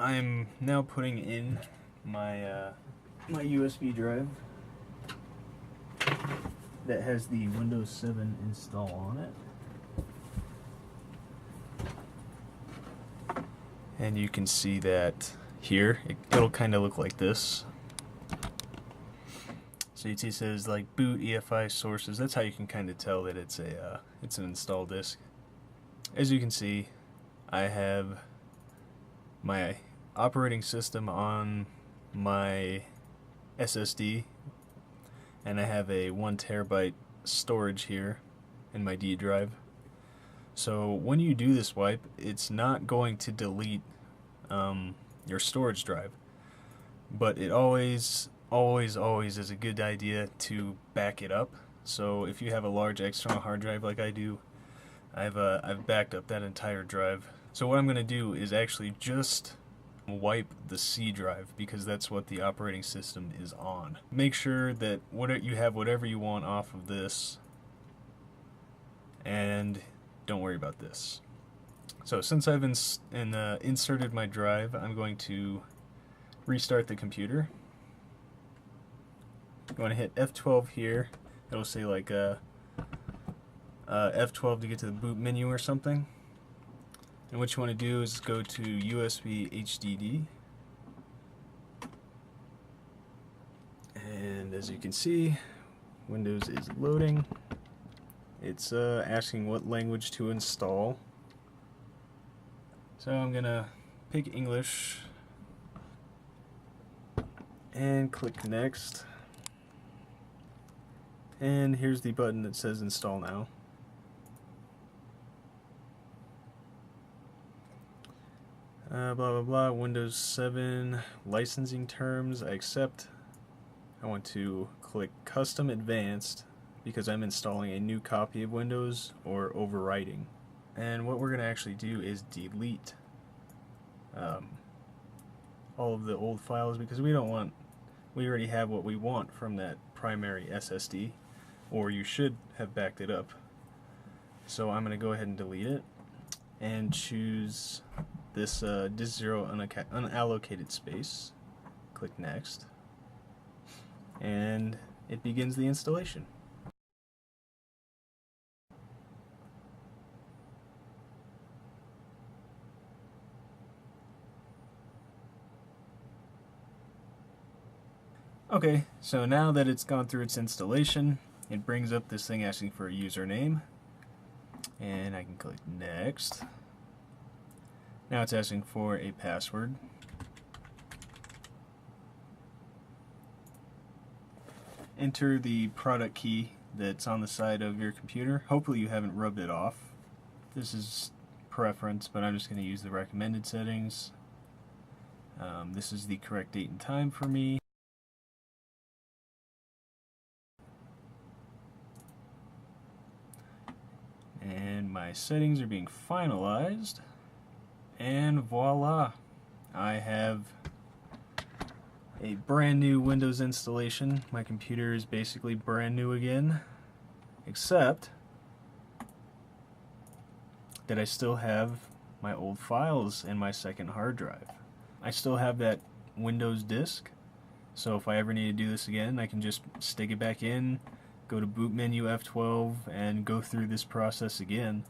I'm now putting in my my USB drive that has the Windows 7 install on it. And you can see that here, it'll kind of look like this. So you see it says like boot EFI sources. That's how you can kind of tell that it's an install disk. As you can see, I have my operating system on my SSD, and I have a 1 terabyte storage here in my D drive. So when you do this wipe, it's not going to delete your storage drive, but it always is a good idea to back it up. So if you have a large external hard drive like I do, I've backed up that entire drive. So what I'm going to do is actually just wipe the C drive, because that's what the operating system is on. Make sure that you have whatever you want off of this, and don't worry about this. So since I've inserted my drive, I'm going to restart the computer. I'm going to hit F12 here. It'll say like F12 to get to the boot menu or something. And what you want to do is go to USB HDD. And as you can see, Windows is loading. It's asking what language to install. So I'm gonna pick English and click next. And here's the button that says install now. Blah blah blah, Windows 7 licensing terms, I accept. I want to click custom advanced because I'm installing a new copy of Windows or overwriting. And what we're going to actually do is delete all of the old files, because we already have what we want from that primary SSD, or you should have backed it up. So I'm going to go ahead and delete it and choose this disk 0 unallocated space. Click next, and it begins the installation. Okay, so now that it's gone through its installation, it brings up this thing asking for a username, and I can click next. Now it's asking for a password. Enter the product key that's on the side of your computer. Hopefully you haven't rubbed it off. This is preference, but I'm just going to use the recommended settings. This is the correct date and time for me. And my settings are being finalized. And voila, I have a brand new Windows installation. My computer is basically brand new again, except that I still have my old files in my second hard drive. I still have that Windows disk, so if I ever need to do this again, I can just stick it back in, go to boot menu F12, and go through this process again.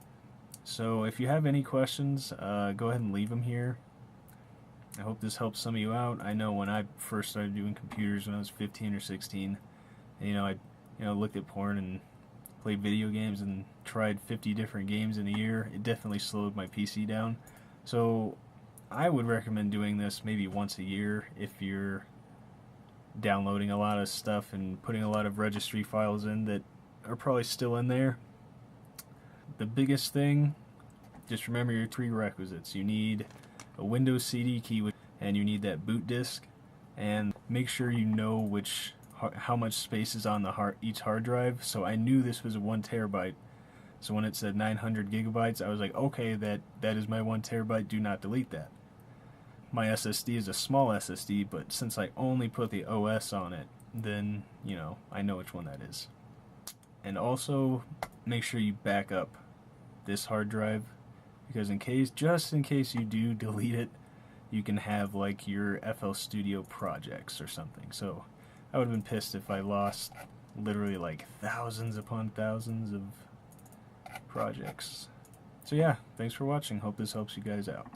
So if you have any questions, go ahead and leave them here. I hope this helps some of you out. I know when I first started doing computers when I was 15 or 16, and, I looked at porn and played video games and tried 50 different games in a year. It definitely slowed my PC down. So I would recommend doing this maybe once a year if you're downloading a lot of stuff and putting a lot of registry files in that are probably still in there. The biggest thing, just remember your 3 requisites. You need a Windows CD key, and you need that boot disk, and make sure you know how much space is on each hard drive. So I knew this was a 1 terabyte, so when it said 900 gigabytes, I was like, okay, that is my 1 terabyte, do not delete that. My SSD is a small SSD, but since I only put the OS on it, then I know which one that is. And also make sure you back up this hard drive, because just in case you do delete it, you can have like your FL Studio projects or something. So I would have been pissed if I lost literally like thousands upon thousands of projects. So yeah, thanks for watching. Hope this helps you guys out.